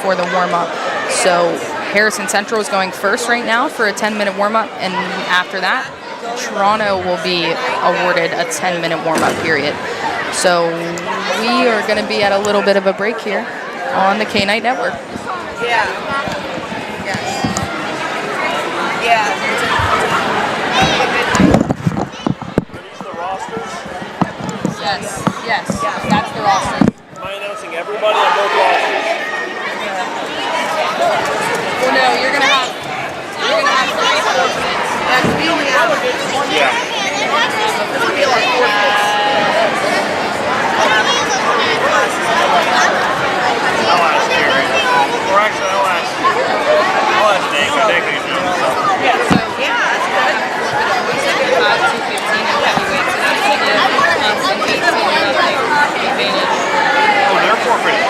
for the warm-up. So Harrison Central is going first right now for a 10-minute warm-up, and after that, Toronto will be awarded a 10-minute warm-up period. So we are going to be at a little bit of a break here on the K-Night Network. Yeah. Yes. Yeah. Are these the rosters? Yes, that's the roster. Am I announcing everybody on both rosters? Well, no, you're gonna have 3 sportsmen. We only have one. Yeah. This will be like 4 kids. I'll ask Gary. Or actually, I'll ask Dave. Dave can do it. Yeah, that's good. 5, 215 in heavyweights, and that's going to 18 advantage. Oh, they're forfeiting.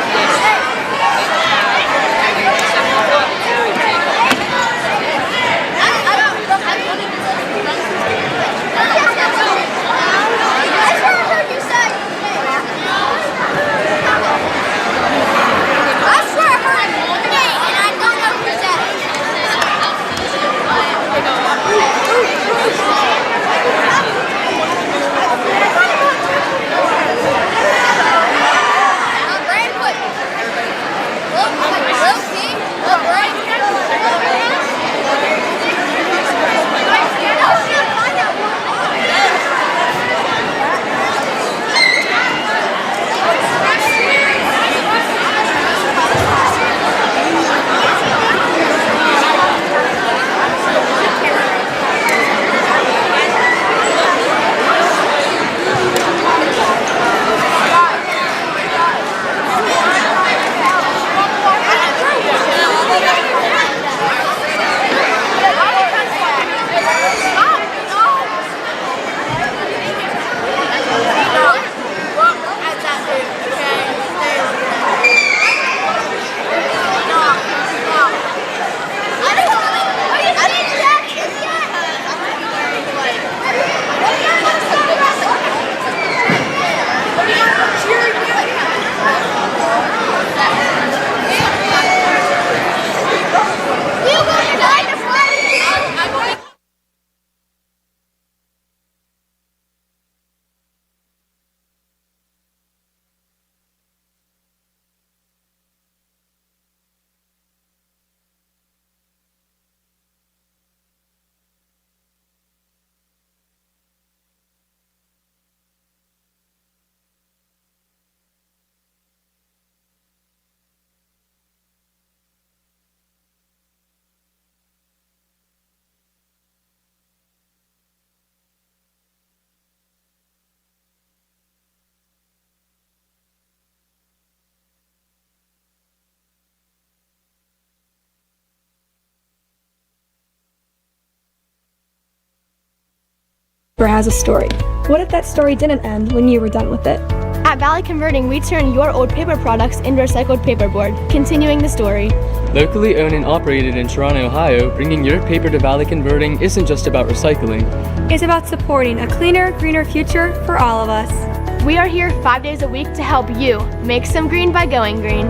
Has a story. What if that story didn't end when you were done with it? At Valley Converting, we turn your old paper products into recycled paperboard, continuing the story. Locally owned and operated in Toronto, Ohio, bringing your paper to Valley Converting isn't just about recycling. It's about supporting a cleaner, greener future for all of us. We are here 5 days a week to help you make some green by going green.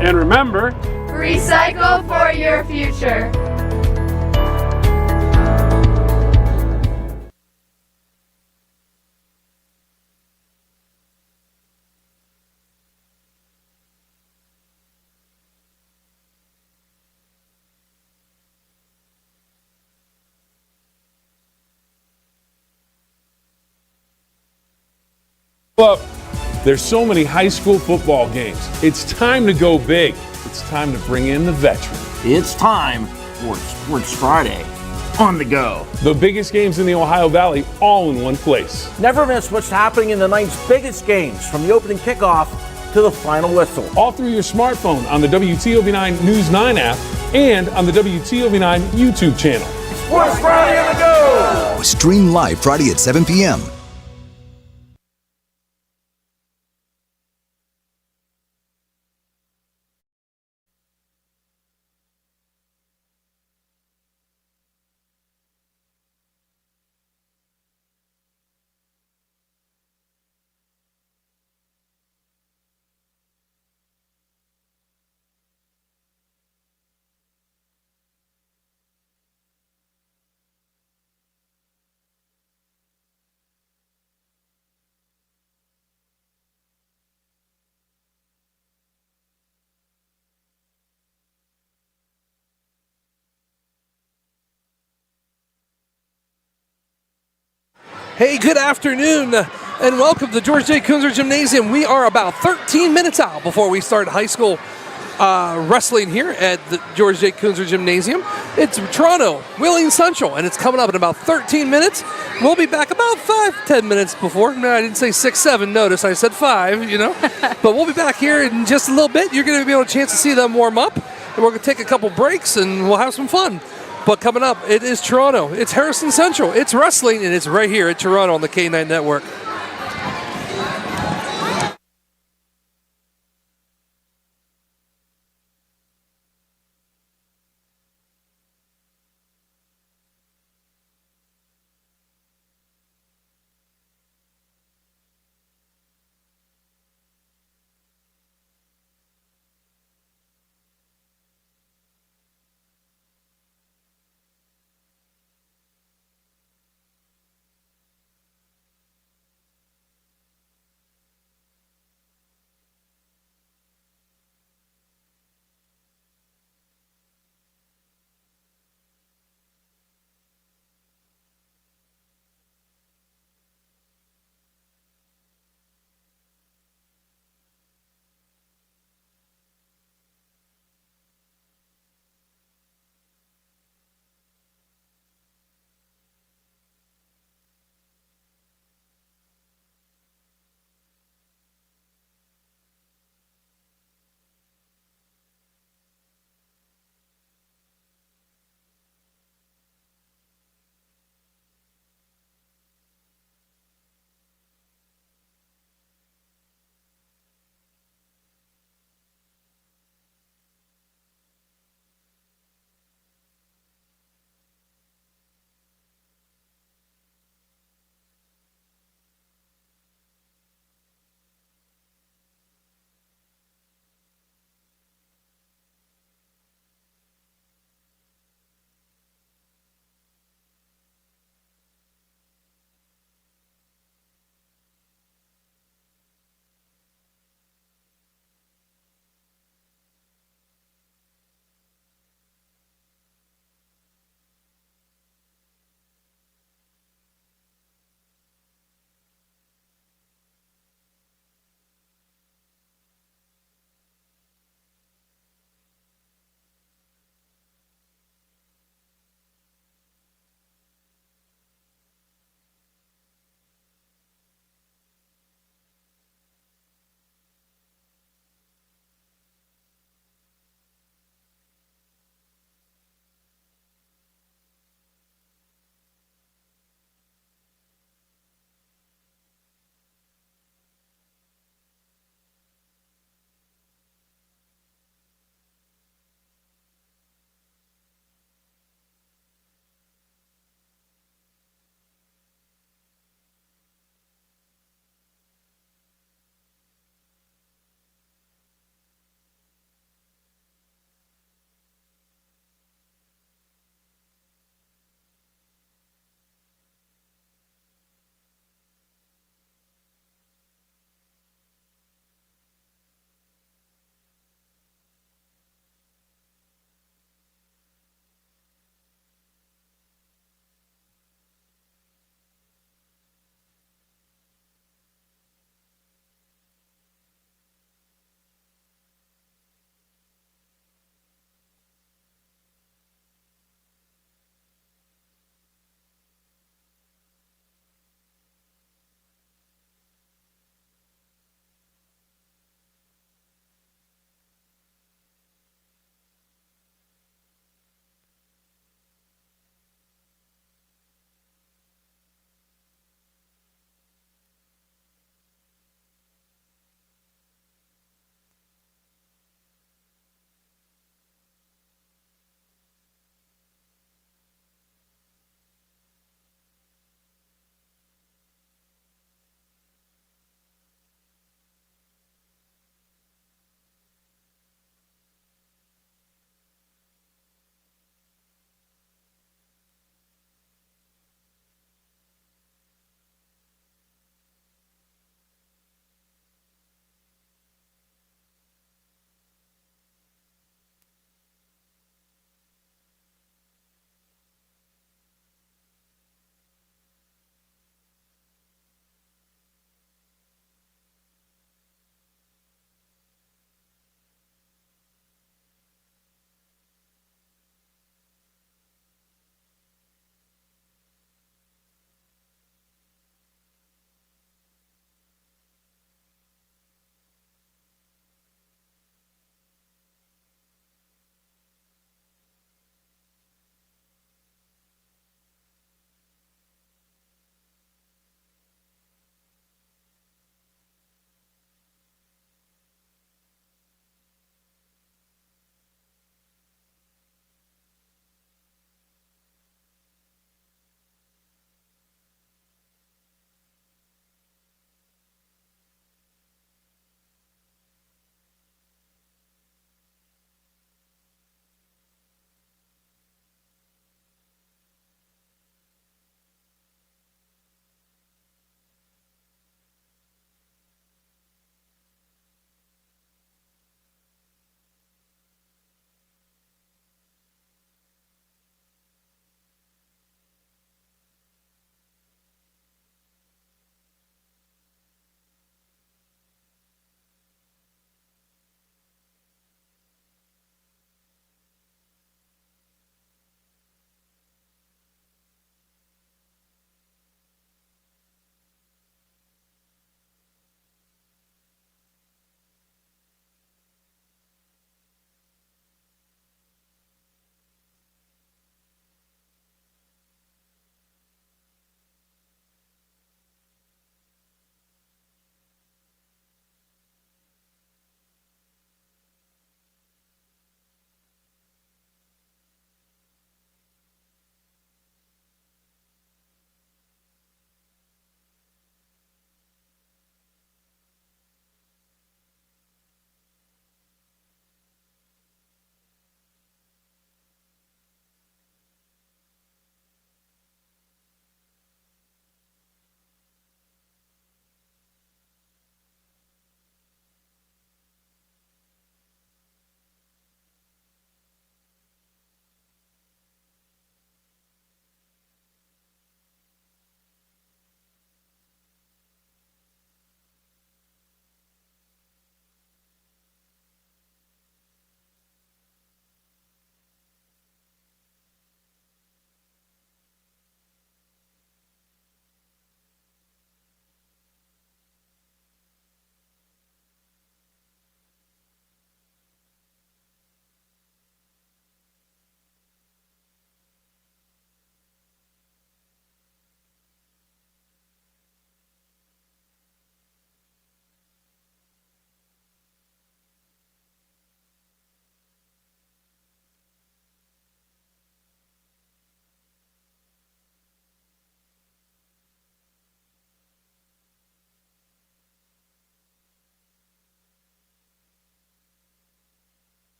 And remember, Recycle for your future. Up. There's so many high school football games. It's time to go big. It's time to bring in the veteran. It's time for Sports Friday on the go. The biggest games in the Ohio Valley all in one place. Never miss what's happening in the night's biggest games, from the opening kickoff to the final whistle. All through your smartphone on the WTOV9 News 9 app and on the WTOV9 YouTube channel. Sports Friday on the go! Stream live Friday at 7 p.m. Hey, good afternoon, and welcome to the George J. Kunzer Gymnasium. We are about 13 minutes out before we start high school wrestling here at the George J. Kunzer Gymnasium. It's Toronto, Wheeling Central, and it's coming up in about 13 minutes. We'll be back about 5-10 minutes before. No, I didn't say 6-7. Notice I said 5, But we'll be back here in just a little bit. You're going to be able a chance to see them warm up, and we're going to take a couple breaks, and we'll have some fun. But coming up, it is Toronto. It's Harrison Central. It's wrestling, and it's right here at Toronto on the K9 Network.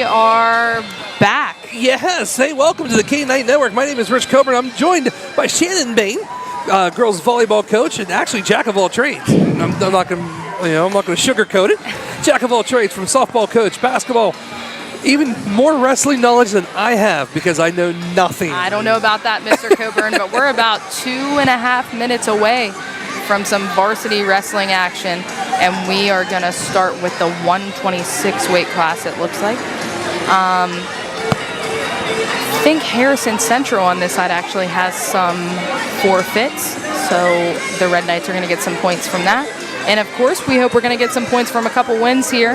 we are back. Yes, hey, welcome to the K-9 Network. My name is Rich Coburn. I'm joined by Shannon Bain, girls volleyball coach, and actually jack of all trades. I'm not going to sugarcoat it. Jack of all trades, from softball coach, basketball, even more wrestling knowledge than I have because I know nothing. I don't know about that, Mr. Coburn, but we're about 2.5 minutes away from some varsity wrestling action, and we are going to start with the 126 weight class, it looks like. I think Harrison Central on this side actually has some forfeits, so the Red Knights are going to get some points from that. And of course, we hope we're going to get some points from a couple wins here.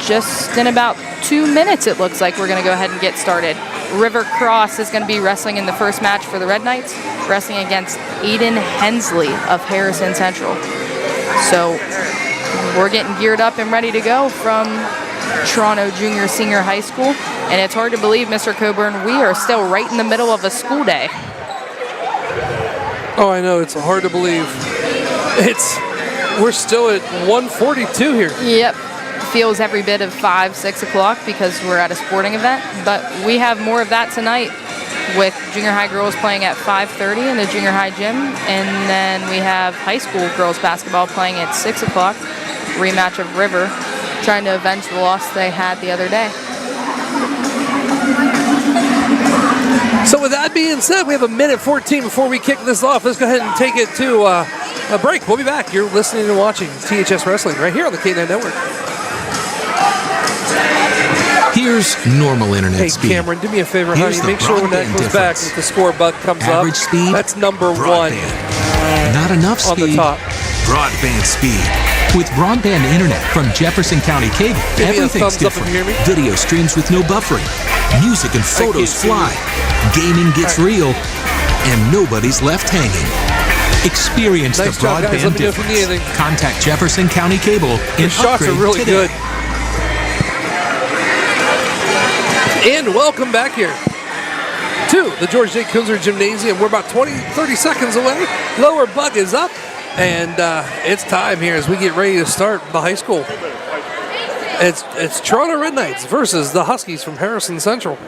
Just in about 2 minutes, it looks like we're going to go ahead and get started. River Cross is going to be wrestling in the first match for the Red Knights, wrestling against Aiden Hensley of Harrison Central. So we're getting geared up and ready to go from Toronto Junior Senior High School. And it's hard to believe, Mr. Coburn, we are still right in the middle of a school day. Oh, I know. It's hard to believe. We're still at 1:42 here. Yep. Feels every bit of 5, 6 o'clock because we're at a sporting event. But we have more of that tonight with junior high girls playing at 5:30 in the junior high gym. And then we have high school girls basketball playing at 6 o'clock. Rematch of River, trying to avenge the loss they had the other day. So with that being said, we have 1:14 before we kick this off. Let's go ahead and take it to a break. We'll be back. You're listening and watching THS Wrestling right here on the K-9 Network. Here's normal internet speed. Hey, Cameron, do me a favor, Here's honey. Make sure when that goes back, that the score button comes Average up. speed, That's number broadband. 1. Not enough speed. On the top. Broadband speed. With broadband internet from Jefferson County Cable, Give me a everything's thumbs up if different. you hear me. Video streams with no buffering. Music and photos fly. Gaming gets real. And nobody's left hanging. Experience Nice the job, guys. Let broadband me know if you need difference. anything. Contact Jefferson County Cable The and shots are upgrade really today. good. And welcome back here to the George J. Kunzer Gymnasium. We're about 30 seconds away. Lower bug is up, and it's time here as we get ready to start the high school. It's Toronto Red Knights versus the Huskies from Harrison Central.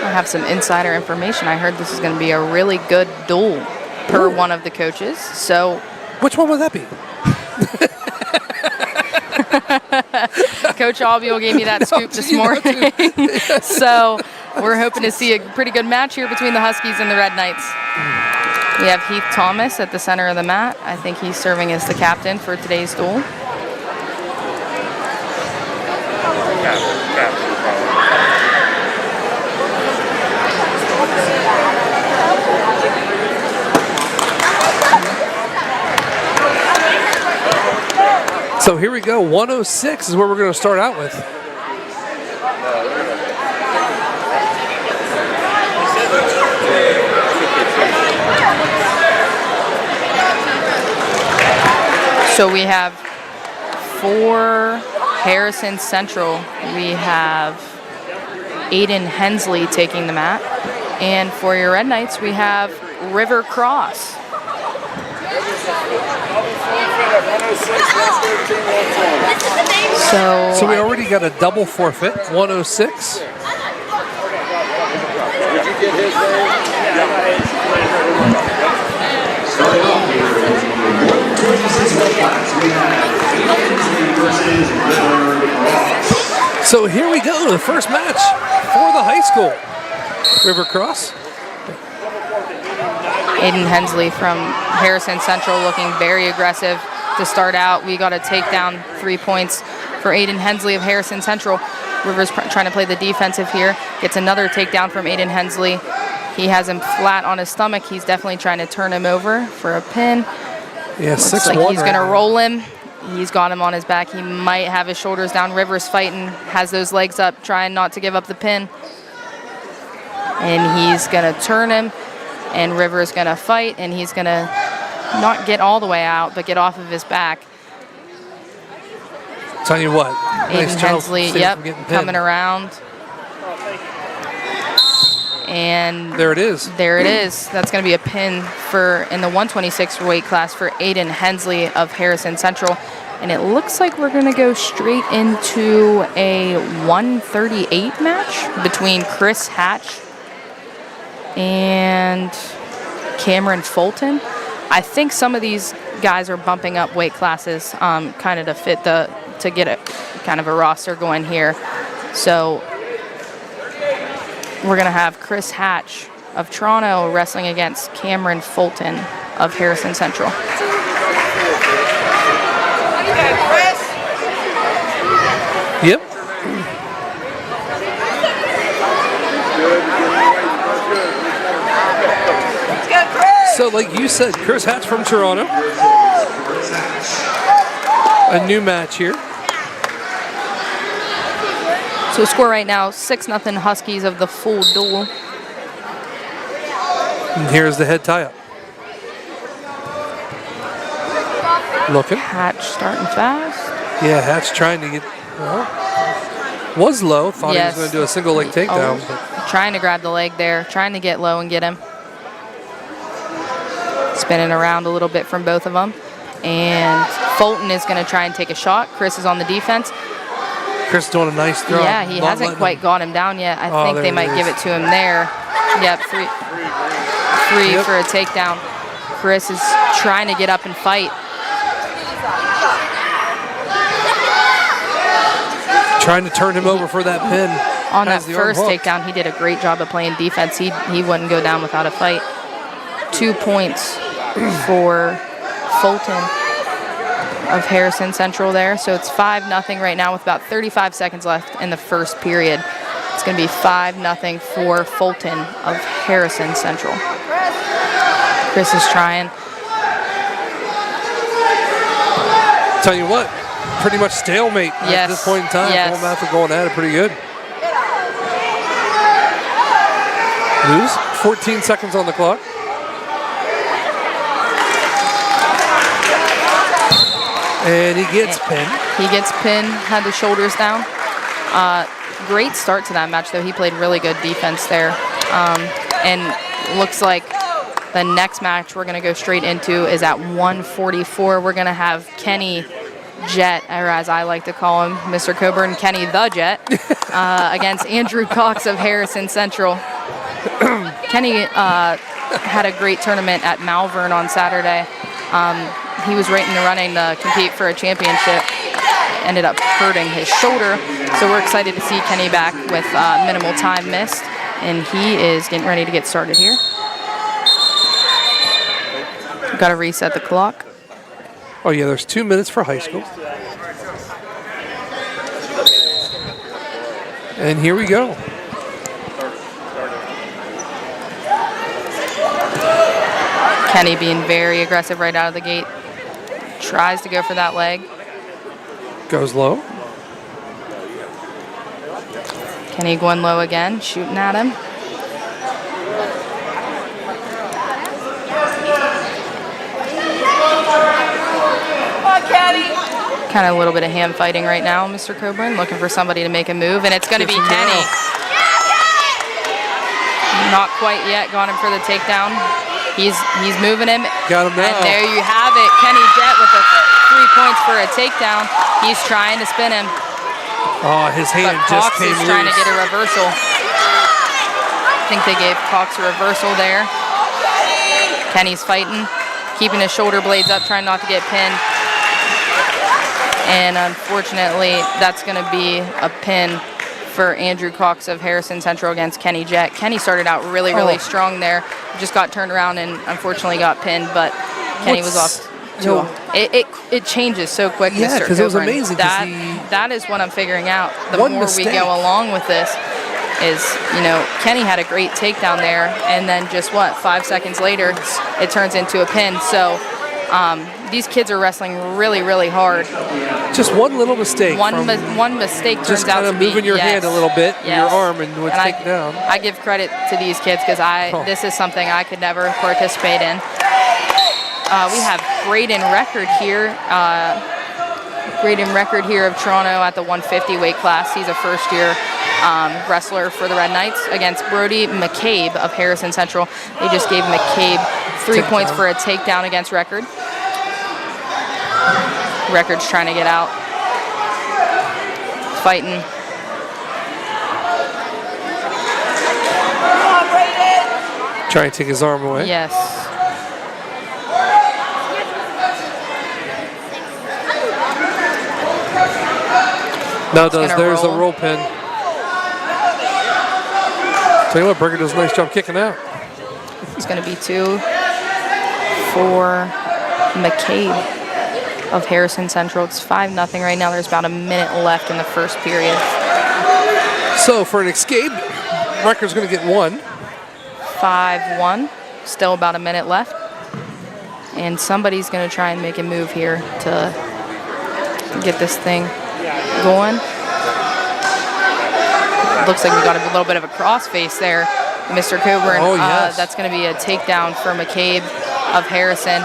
I have some insider information. I heard this is going to be a really good duel per one of the coaches. So, which one would that be? Coach Albiol gave me that scoop this morning. So we're hoping to see a pretty good match here between the Huskies and the Red Knights. We have Heath Thomas at the center of the mat. I think he's serving as the captain for today's duel. So here we go. 106 is where we're going to start out with. So we have for Harrison Central, we have Aiden Hensley taking the mat. And for your Red Knights, we have River Cross. So we already got a double forfeit, 106. So here we go, the first match for the high school. River Cross. Aiden Hensley from Harrison Central looking very aggressive to start out. We got a takedown, 3 points for Aiden Hensley of Harrison Central. Rivers trying to play the defensive here. Gets another takedown from Aiden Hensley. He has him flat on his stomach. He's definitely trying to turn him over for a pin. Yeah, 6-1. Like he's going to roll him. He's got him on his back. He might have his shoulders down. Rivers fighting, has those legs up, trying not to give up the pin. And he's going to turn him. And Rivers going to fight, and he's going to not get all the way out, but get off of his back. Tell you what. Aiden Hensley, yep, coming around. And there it is. There it is. That's going to be a pin for in the 126 weight class for Aiden Hensley of Harrison Central. And it looks like we're going to go straight into a 138 match between Chris Hatch and Cameron Fulton. I think some of these guys are bumping up weight classes kind of to fit to get a kind of a roster going here. So we're going to have Chris Hatch of Toronto wrestling against Cameron Fulton of Harrison Central. Yep. So, like you said, Chris Hatch from Toronto. A new match here. So score right now, 6-0 Huskies of the full duel. And here's the head tie-up. Looking. Hatch starting fast. Yeah, Hatch trying to get, well, was low. Thought he was going to do a single leg takedown. Trying to grab the leg there, trying to get low and get him. Spinning around a little bit from both of them. And Fulton is going to try and take a shot. Chris is on the defense. Chris doing a nice throw. Yeah, he hasn't quite got him down yet. I think they might give it to him there. Yep, three for a takedown. Chris is trying to get up and fight. Trying to turn him over for that pin. On that first takedown, he did a great job of playing defense. He wouldn't go down without a fight. 2 points for Fulton of Harrison Central there. So it's 5-0 right now with about 35 seconds left in the first period. It's going to be 5-0 for Fulton of Harrison Central. Chris is trying. Tell you what, pretty much stalemate at this point in time. Both matches are going at it pretty good. Lose. 14 seconds on the clock. And he gets pinned. He gets pinned, had the shoulders down. Great start to that match, though. He played really good defense there. And looks like the next match we're going to go straight into is at 144. We're going to have Kenny Jet, or as I like to call him, Mr. Coburn, Kenny the Jet, against Andrew Cox of Harrison Central. Kenny had a great tournament at Malvern on Saturday. He was right in the running to compete for a championship. Ended up hurting his shoulder. So we're excited to see Kenny back with minimal time missed. And he is getting ready to get started here. Got to reset the clock. Oh, yeah, there's 2 minutes for high school. And here we go. Kenny being very aggressive right out of the gate. Tries to go for that leg. Goes low. Kenny going low again, shooting at him. Kind of a little bit of hand fighting right now, Mr. Coburn, looking for somebody to make a move, and it's going to be Kenny. Not quite yet, got him for the takedown. He's moving him. Got him now. And there you have it, Kenny Jet with 3 points for a takedown. He's trying to spin him. Oh, his hand just came loose. Cox is trying to get a reversal. I think they gave Cox a reversal there. Kenny's fighting, keeping his shoulder blades up, trying not to get pinned. And unfortunately, that's going to be a pin for Andrew Cox of Harrison Central against Kenny Jet. Kenny started out really strong there. Just got turned around and unfortunately got pinned, but Kenny was off. It changes so quick. Yeah, because it was amazing. That is what I'm figuring out. The more we go along with this is, Kenny had a great takedown there, and then just 5 seconds later, it turns into a pin. So these kids are wrestling really hard. Just one little mistake. One mistake turns just out kind to of be moving your hand a little bit, your arm, and would take it down. I give credit to these kids because this is something I could never participate in. We have Braden Record here. Braden Record here of Toronto at the 150 weight class. He's a first-year wrestler for the Red Knights against Brody McCabe of Harrison Central. They just gave McCabe 3 points for a takedown against Record. Record's trying to get out. Fighting. Trying to take his arm away. Yes. Now does. There's the roll. roll pin. Tell you what, Berger does a nice job kicking out. It's going to be 2 for McCabe of Harrison Central. It's 5-0 right now. There's about a minute left in the first period. So for an escape, Record's going to get 1. 5-1. Still about a minute left. And somebody's going to try and make a move here to get this thing going. Looks like we got a little bit of a crossface there, Mr. Coburn. Oh, yes. That's going to be a takedown for McCabe of Harrison.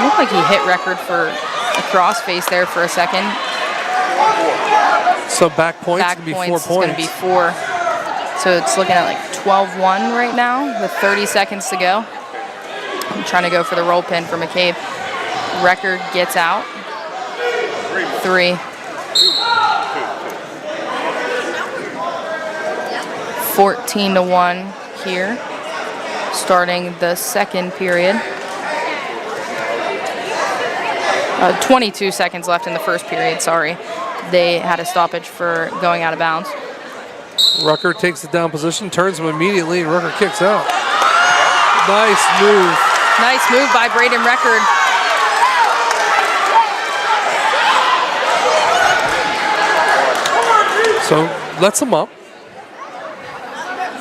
Looked like he hit Record for a crossface there for a second. So back points Back going to be points 4 is points. going to be 4. So it's looking at like 12-1 right now with 30 seconds to go. I'm trying to go for the roll pin for McCabe. Record gets out. 3. 14-1 here, starting the second period. 22 seconds left in the first period, sorry. They had a stoppage for going out of bounds. Rucker takes the down position, turns him immediately, and Rucker kicks out. Nice move. Nice move by Braden Record. So lets him up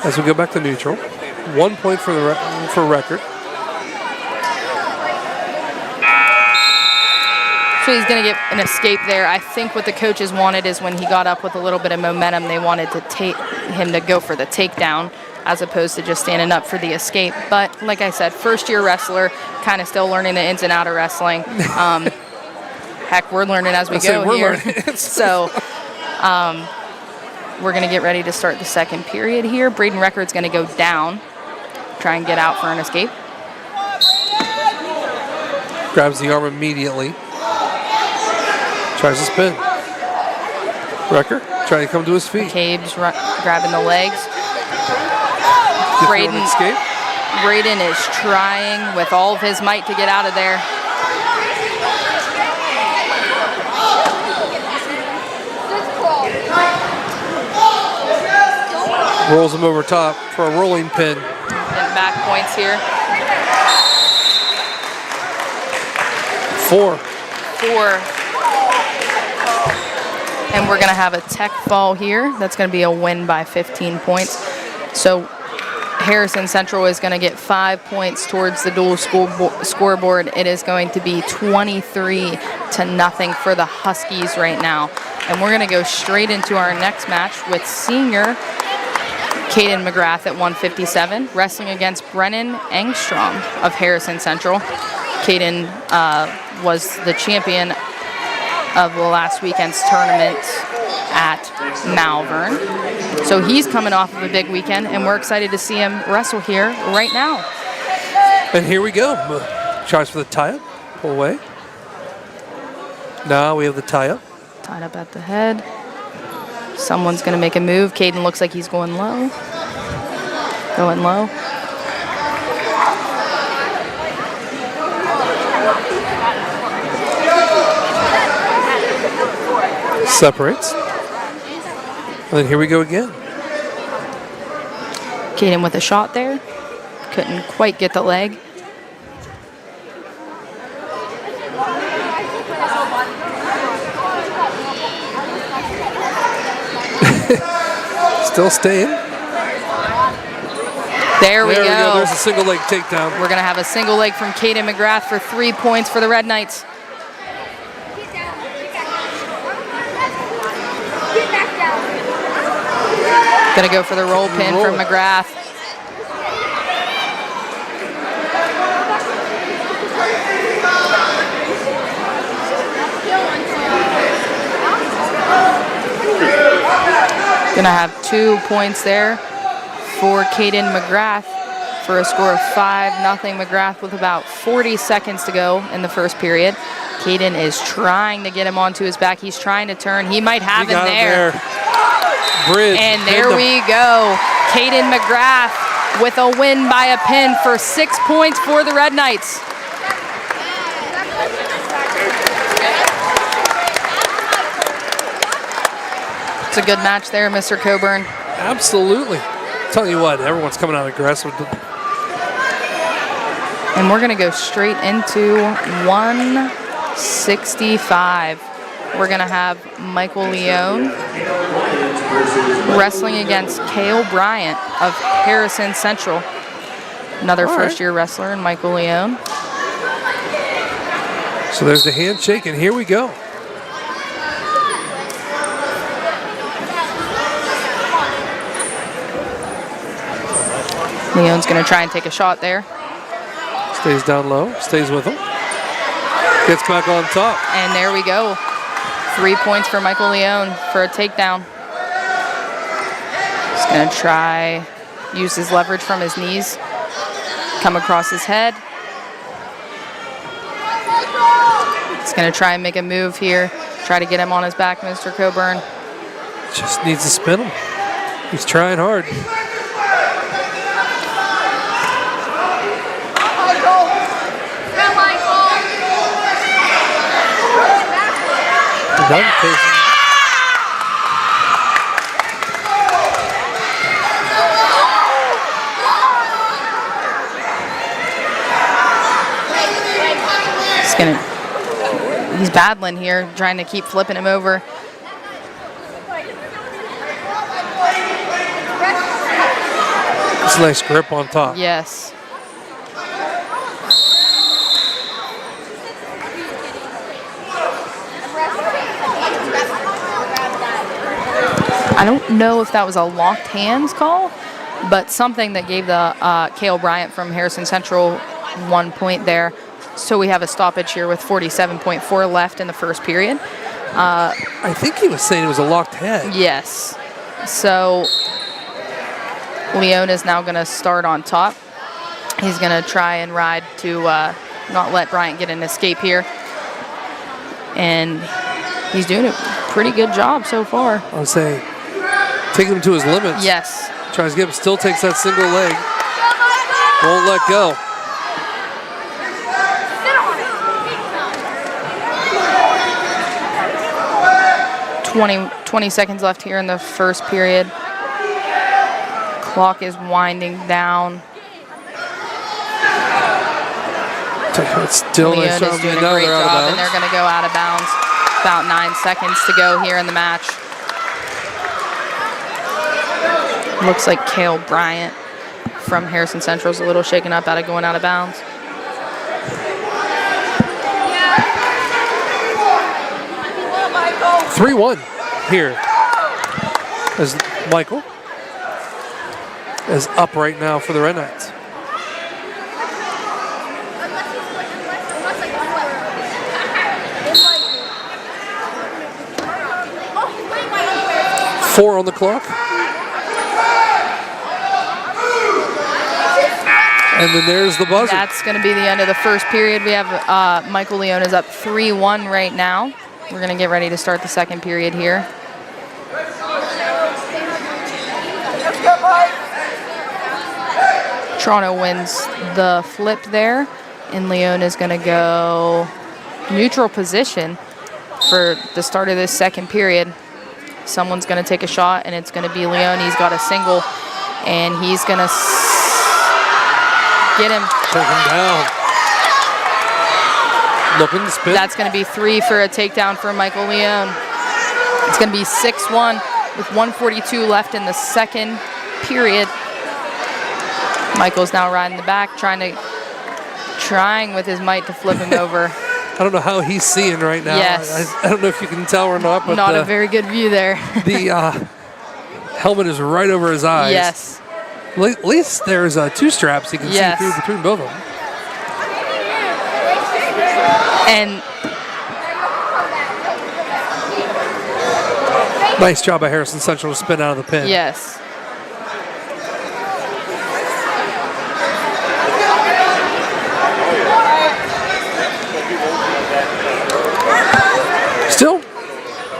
as we go back to neutral. 1 point for Record. So he's going to get an escape there. I think what the coaches wanted is when he got up with a little bit of momentum, they wanted to take him to go for the takedown as opposed to just standing up for the escape. But like I said, first-year wrestler, kind of still learning the ins and outs of wrestling. Heck, we're learning as we go here. So we're going to get ready to start the second period here. Braden Record's going to go down, try and get out for an escape. Grabs the arm immediately. Tries to spin. Record trying to come to his feet. McCabe's grabbing the legs. Braden escape. Braden is trying with all of his might to get out of there. Rolls him over top for a rolling pin. And back points here. 4. 4. And we're going to have a tech fall here. That's going to be a win by 15 points. So Harrison Central is going to get 5 points towards the dual scoreboard. It is going to be 23-0 for the Huskies right now. And we're going to go straight into our next match with senior Caden McGrath at 157, wrestling against Brennan Engstrom of Harrison Central. Caden was the champion of the last weekend's tournament at Malvern. So he's coming off of a big weekend, and we're excited to see him wrestle here right now. And here we go. Tries for the tie-up. Pull away. Now we have the tie-up. Tied up at the head. Someone's going to make a move. Caden looks like he's going low. Going low. Separates. And then here we go again. Caden with a shot there. Couldn't quite get the leg. Still staying. There we go. There's a single leg takedown. We're going to have a single leg from Caden McGrath for 3 points for the Red Knights. Going to go for the roll pin from McGrath. Going to have 2 points there for Caden McGrath for a score of 5-0 McGrath with about 40 seconds to go in the first period. Caden is trying to get him onto his back. He's trying to turn. He might have him there. Bridge. And there we go. Caden McGrath with a win by a pin for 6 points for the Red Knights. It's a good match there, Mr. Coburn. Absolutely. Tell you what, everyone's coming out aggressive. And we're going to go straight into 165. We're going to have Michael Leone wrestling against Cale Bryant of Harrison Central. Another first-year wrestler in Michael Leone. So there's the handshake, and here we go. Leone's going to try and take a shot there. Stays down low, stays with him. Gets back on top. And there we go. 3 points for Michael Leone for a takedown. He's going to try, use his leverage from his knees, come across his head. He's going to try and make a move here, try to get him on his back, Mr. Coburn. Just needs to spin him. He's trying hard. Done facing. He's battling here, trying to keep flipping him over. It's a nice grip on top. Yes. I don't know if that was a locked hands call, but something that gave the Cale Bryant from Harrison Central 1 point there. So we have a stoppage here with 47.4 left in the first period. I think he was saying it was a locked head. Yes. So Leone is now going to start on top. He's going to try and ride to not let Bryant get an escape here. And he's doing a pretty good job so far. I would say taking him to his limits. Yes. Tries to get him, still takes that single leg. Won't let go. 20 seconds left here in the first period. Clock is winding down. Still Leone is doing a great job, and they're going to go out of bounds. About 9 seconds to go here in the match. Looks like Cale Bryant from Harrison Central is a little shaken up out of going out of bounds. Yeah. 3-1 here as Michael is up right now for the Red Knights. Four on the clock. And then there's the buzzer. That's going to be the end of the first period. We have Michael Leone is up 3-1 right now. We're going to get ready to start the second period here. Toronto wins the flip there, and Leone is going to go neutral position for the start of this second period. Someone's going to take a shot, and it's going to be Leone. He's got a single, and he's going to get him. Take him down. Looking to spin. That's going to be 3 for a takedown for Michael Leone. It's going to be 6-1 with 1:42 left in the second period. Michael's now riding the back, trying with his might to flip him over. I don't know how he's seeing right now. Yes. I don't know if you can tell or not, but not a very good view there. The helmet is right over his eyes. Yes. At least there's 2 straps you can see through between both of them. And nice job by Harrison Central to spin out of the pin. Yes.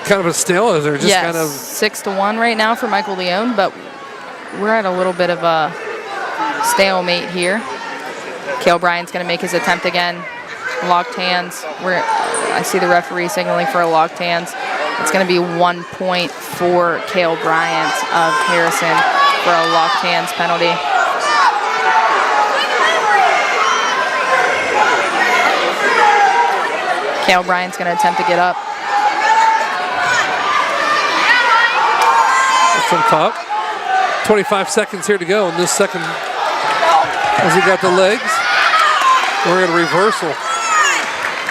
kind of a stale? Is there just yes, kind of 6-1 right now for Michael Leone, but we're at a little bit of a stalemate here. Cale Bryant's going to make his attempt again. Locked hands. I see the referee signaling for a locked hands. It's going to be 1 point for Cale Bryant of Harrison for a locked hands penalty. Cale Bryant's going to attempt to get up. from top? 25 seconds here to go in this second. As he got the legs, we're in a reversal.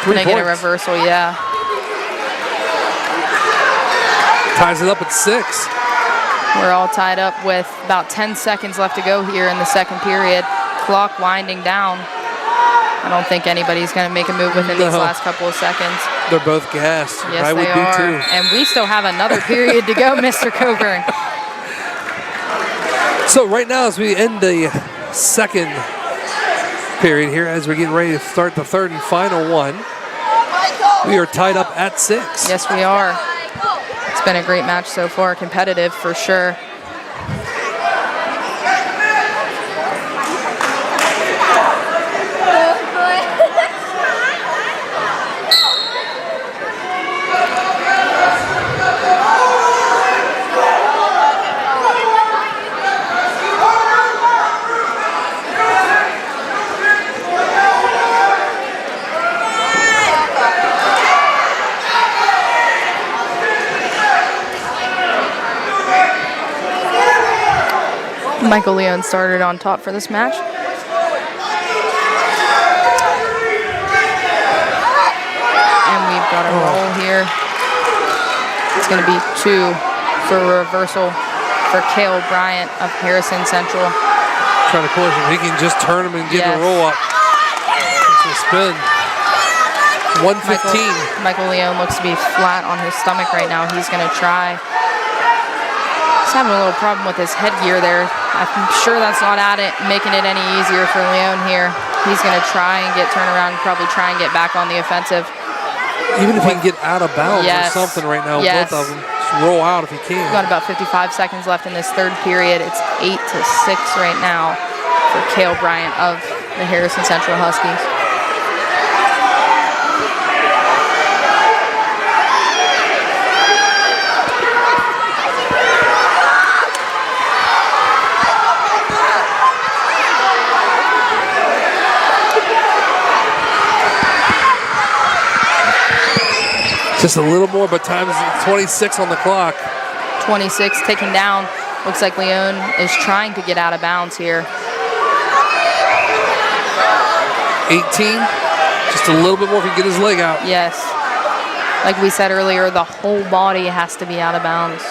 3 Gonna points. get a reversal, yeah. Ties it up at 6. We're all tied up with about 10 seconds left to go here in the second period. Clock winding down. I don't think anybody's going to make a move within these last couple of seconds. They're both gassed. Yes, I would they be are. too. And we still have another period to go, Mr. Coburn. So right now, as we end the second period here, as we get ready to start the third and final one, we are tied up at 6. Yes, we are. It's been a great match so far, competitive for sure. Michael Leone started on top for this match. And we've got a roll here. It's going to be 2 for a reversal for Cale Bryant of Harrison Central. Trying to push him. He can just turn him and get the roll up. It's a spin. 115. Michael Leone looks to be flat on his stomach right now. He's going to try. He's having a little problem with his headgear there. I'm sure that's not making it any easier for Leone here. He's going to try and get turned around and probably try and get back on the offensive. Even if he can get out of bounds Yes. or something right now, Yes. both of them, just roll out if he can. We've got about 55 seconds left in this third period. It's 8-6 right now for Cale Bryant of the Harrison Central Huskies. Just a little more, but time is 26 on the clock. 26 taken down. Looks like Leone is trying to get out of bounds here. 18. Just a little bit more if he can get his leg out. Yes. Like we said earlier, the whole body has to be out of bounds.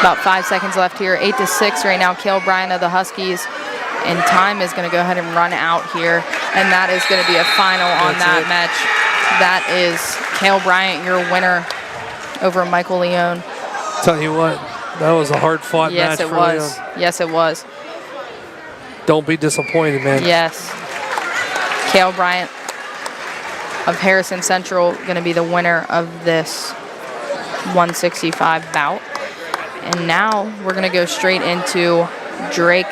About 5 seconds left here. 8-6 right now. Cale Bryant of the Huskies. And time is going to go ahead and run out here. And that is going to be a final on that match. That is Cale Bryant, your winner over Michael Leone. Tell you what, that was a hard-fought match for Leone. Yes, it was. Don't be disappointed, man. Yes. Cale Bryant of Harrison Central going to be the winner of this 165 bout. And now we're going to go straight into Drake.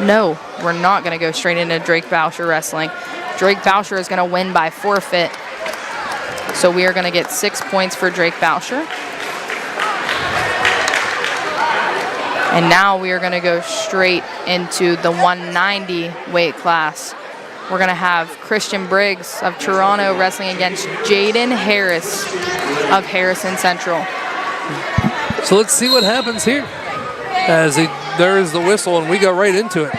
No, we're not going to go straight into Drake Boucher wrestling. Drake Boucher is going to win by forfeit. So we are going to get 6 points for Drake Boucher. And now we are going to go straight into the 190 weight class. We're going to have Christian Briggs of Toronto wrestling against Jaden Harris of Harrison Central. So let's see what happens here. As there is the whistle, and we go right into it.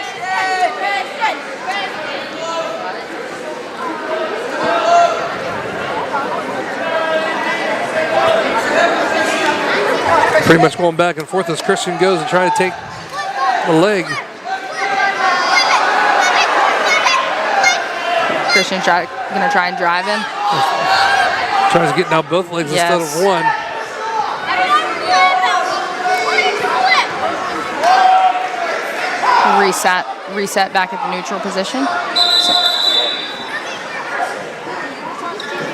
Pretty much going back and forth as Christian goes and trying to take the leg. Christian's going to try and drive him. Tries to get down both legs instead of one. Reset back at the neutral position. So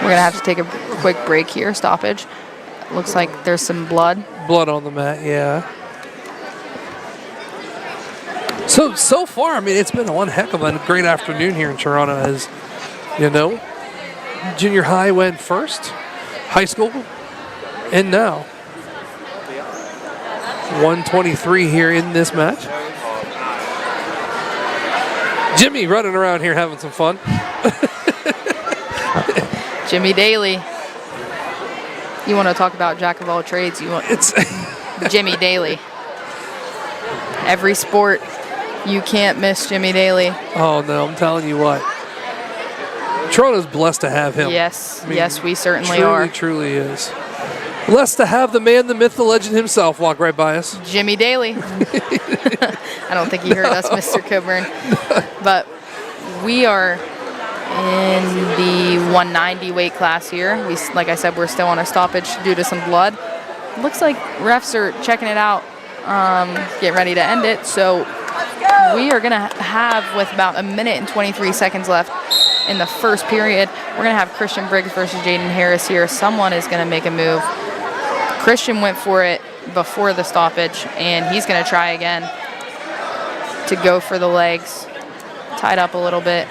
We're going to have to take a quick break here, stoppage. Looks like there's some blood. Blood on the mat, yeah. So far, I mean, it's been one heck of a great afternoon here in Toronto. As you know, junior high went first, high school, and now 123 here in this match. Jimmy running around here having some fun. Jimmy Daly. You want to talk about jack of all trades? It's Jimmy Daly. Every sport, you can't miss Jimmy Daly. Oh no, I'm telling you what. Toronto's blessed to have him. Yes, I mean, yes, we certainly truly, are. Truly is. Blessed to have the man, the myth, the legend himself walk right by us. Jimmy Daly. I don't think he heard us, Mr. Coburn. But we are in the 190 weight class here. Like I said, we're still on a stoppage due to some blood. Looks like refs are checking it out, getting ready to end it. So we are going to have, with about 1 minute and 23 seconds left in the first period, we're going to have Christian Briggs versus Jaden Harris here. Someone is going to make a move. Christian went for it before the stoppage, and he's going to try again to go for the legs. Tied up a little bit.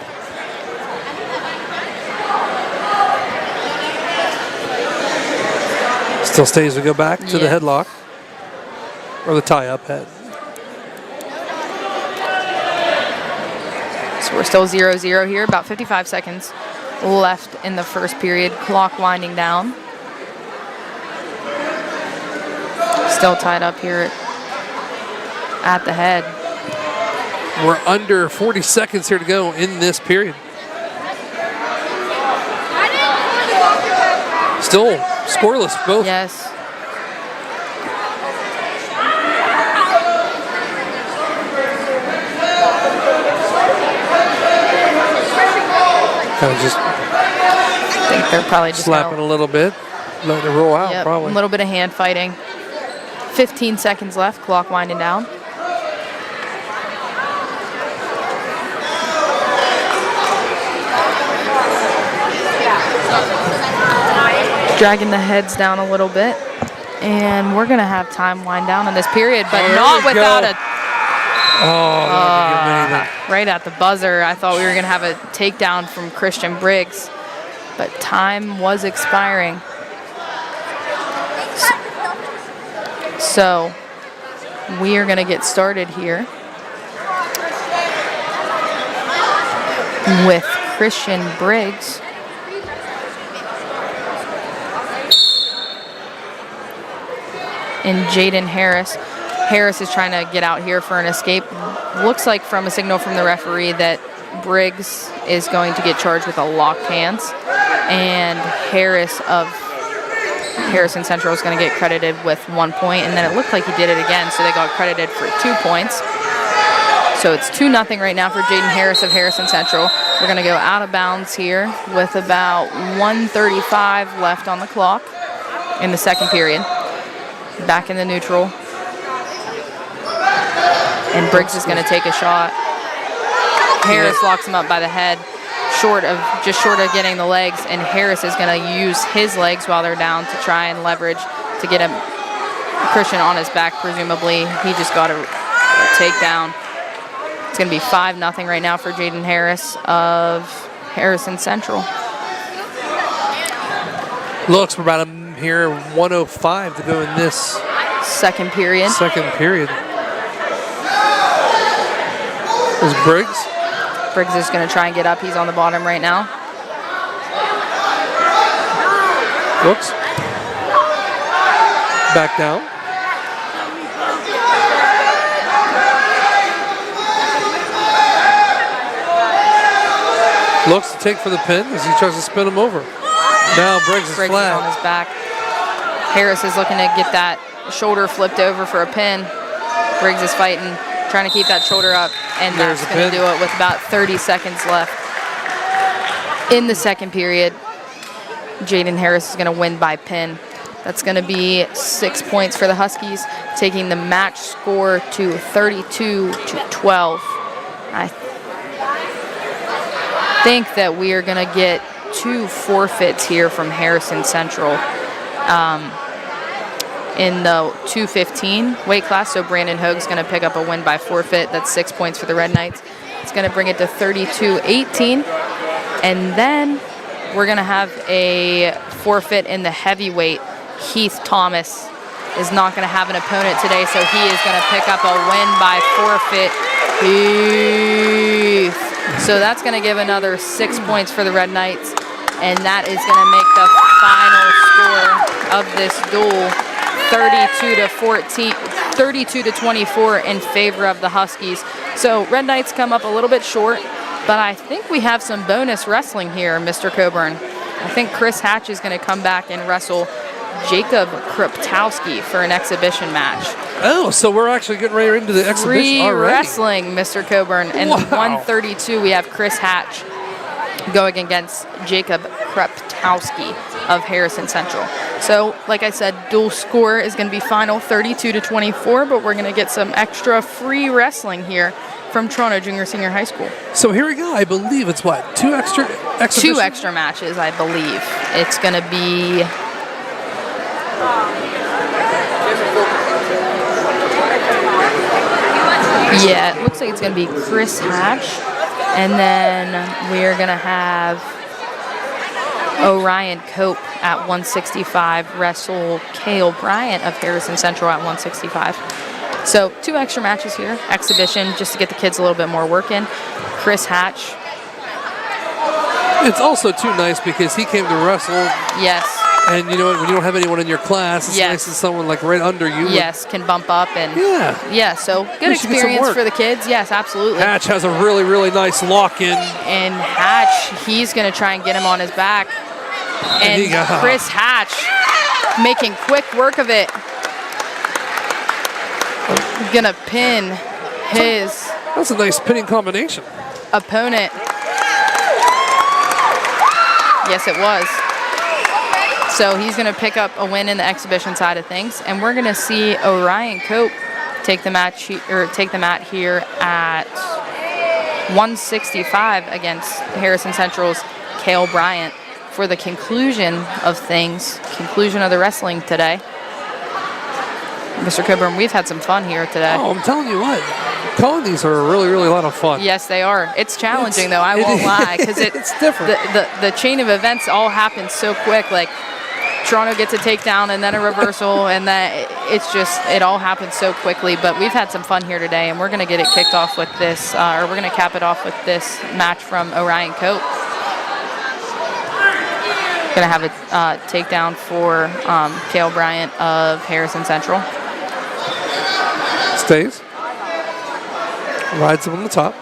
Still stays to go back to the headlock or the tie-up head. So we're still 0-0 here. About 55 seconds left in the first period. Clock winding down. Still tied up here at the head. We're under 40 seconds here to go in this period. Still scoreless, both. Yes. Kind of just I think they're probably just slapping a little bit, letting it roll out. Yep, probably. a little bit of hand fighting. 15 seconds left, clock winding down. Dragging the heads down a little bit. And we're going to have time wind down in this period, but not without go. right at the buzzer. I thought we were going to have a takedown from Christian Briggs, but time was expiring. So we are going to get started here with Christian Briggs. And Jaden Harris. Harris is trying to get out here for an escape. Looks like from a signal from the referee that Briggs is going to get charged with a locked hands. And Harris of Harrison Central is going to get credited with 1 point. And then it looked like he did it again, so they got credited for 2 points. So it's 2-0 right now for Jaden Harris of Harrison Central. We're going to go out of bounds here with about 1:35 left on the clock in the second period. Back in the neutral. And Briggs is going to take a shot. Harris locks him up by the head, just short of getting the legs, and Harris is going to use his legs while they're down to try and leverage to get Christian on his back, presumably. He just got a takedown. It's going to be 5-0 right now for Jaden Harris of Harrison Central. Looks, we're about here 1:05 to go in this second period. Is Briggs? Briggs is going to try and get up. He's on the bottom right now. Whoops. Back down. Looks to take for the pin as he tries to spin him over. Now Briggs is flat. On his back. Harris is looking to get that shoulder flipped over for a pin. Briggs is fighting, trying to keep that shoulder up, and that's going to do it with about 30 seconds left in the second period. Jaden Harris is going to win by pin. That's going to be 6 points for the Huskies, taking the match score to 32-12. I think that we are going to get 2 forfeits here from Harrison Central in the 215 weight class. So Brandon Hoag's going to pick up a win by forfeit. That's 6 points for the Red Knights. It's going to bring it to 32-18. And then we're going to have a forfeit in the heavyweight. Heath Thomas is not going to have an opponent today, so he is going to pick up a win by forfeit. Heath. So that's going to give another 6 points for the Red Knights, and that is going to make the final score of this duel 32-24 in favor of the Huskies. So Red Knights come up a little bit short, but I think we have some bonus wrestling here, Mr. Coburn. I think Chris Hatch is going to come back and wrestle Jacob Kruptowski for an exhibition match. Oh, so we're actually getting right into the exhibition Free already. wrestling, Mr. Coburn. And 132, we have Chris Hatch going against Jacob Kruptowski of Harrison Central. So, like I said, dual score is going to be final 32-24, but we're going to get some extra free wrestling here from Toronto Junior Senior High School. So here we go. I believe it's what? 2 extra exhibitions? 2 extra matches, I believe. It's going to be... Yeah, it looks like it's going to be Chris Hatch. And then we're going to have Orion Cope at 165 wrestle Cale Bryant of Harrison Central at 165. So 2 extra matches here, exhibition, just to get the kids a little bit more work in. Chris Hatch. It's also too nice because he came to wrestle. Yes. And you know what, when you don't have anyone in your class, it's nice that someone like right under you. Yes, can bump up and so good We should get some experience work. for the kids. Yes, absolutely. Hatch has a really, really nice lock-in. And Hatch, he's going to try and get him on his back. And Chris Hatch making quick work of it. Gonna pin his That's a nice pinning combination. opponent. Yes, it was. So he's going to pick up a win in the exhibition side of things, and we're going to see Orion Cope take the mat here at 165 against Harrison Central's Cale Bryant for the conclusion of things, conclusion of the wrestling today. Mr. Coburn, we've had some fun here today. Oh, I'm telling you what, calling these are really, really a lot of fun. Yes, they are. It's challenging, though. I won't lie, because it's different. The chain of events all happen so quick. Like Toronto gets a takedown and then a reversal, and then it all happens so quickly. But we've had some fun here today, and we're going to get it kicked off with this, or we're going to cap it off with this match from Orion Cope. Going to have a takedown for Cale Bryant of Harrison Central. Stays. Rides him on the top.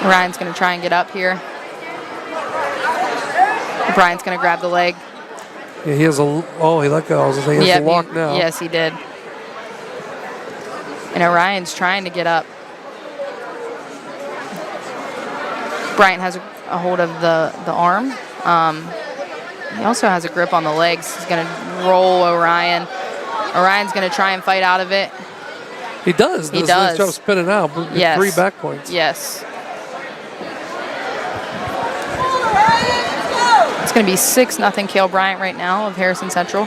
Ryan's going to try and get up here. Brian's going to grab the leg. Yeah, he has he let go. He has a lock now. Yes, he did. And Orion's trying to get up. Bryant has a hold of the arm. He also has a grip on the legs. He's going to roll Orion. Orion's going to try and fight out of it. He does. He does. Nice job spinning out. Yes. 3 back points. Yes. It's going to be 6-0 Cale Bryant right now of Harrison Central.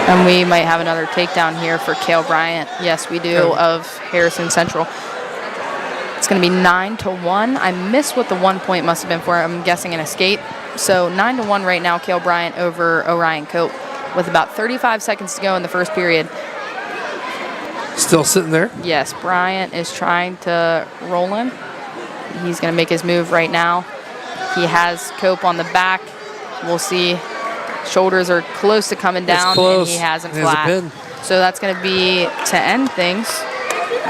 And we might have another takedown here for Cale Bryant. Yes, we do, of Harrison Central. It's going to be 9-1. I missed what the 1 point must have been for. I'm guessing an escape. So 9-1 right now, Cale Bryant over Orion Cope with about 35 seconds to go in the first period. Still sitting there? Yes, Bryant is trying to roll him. He's going to make his move right now. He has Cope on the back. We'll see. Shoulders are close to coming down, and he has him flat. So that's going to be, to end things,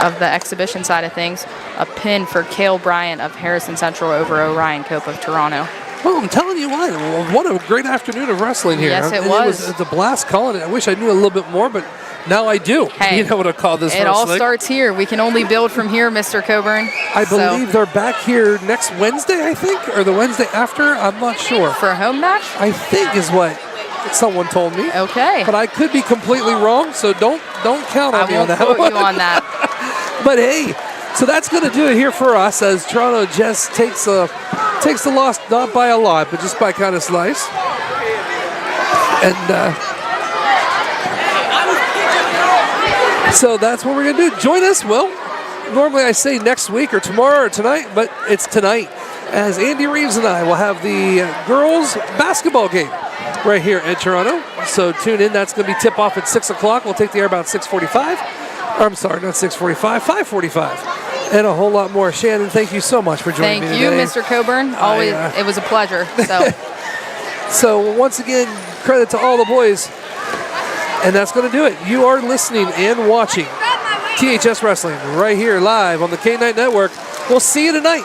of the exhibition side of things, a pin for Cale Bryant of Harrison Central over Orion Cope of Toronto. Well, I'm telling you what a great afternoon of wrestling here. Yes, it was. It's a blast calling it. I wish I knew a little bit more, but Now I do. Hey, you know what to call this It all wrestling. starts here. We can only build from here, Mr. Coburn. I believe they're back here next Wednesday, I think, or the Wednesday after. I'm not sure. For a home match? I think is what someone told me. Okay. But I could be completely wrong, so don't count on me on that. I won't quote you on that. But hey, so that's going to do it here for us as Toronto just takes the loss not by a lot, but just by kind of slice. And so that's what we're going to do. Join us. Well, normally I say next week or tomorrow or tonight, but it's tonight as Andy Reeves and I will have the girls basketball game right here at Toronto. So tune in. That's going to be tip off at 6 o'clock. We'll take the air about 6:45. I'm sorry, not 6:45, 5:45. And a whole lot more. Shannon, thank you so much for joining me today. Thank you, Mr. Coburn. Always, it was a pleasure. So, so once again, credit to all the boys. And that's going to do it. You are listening and watching THS Wrestling right here live on the K-Night Network. We'll see you tonight.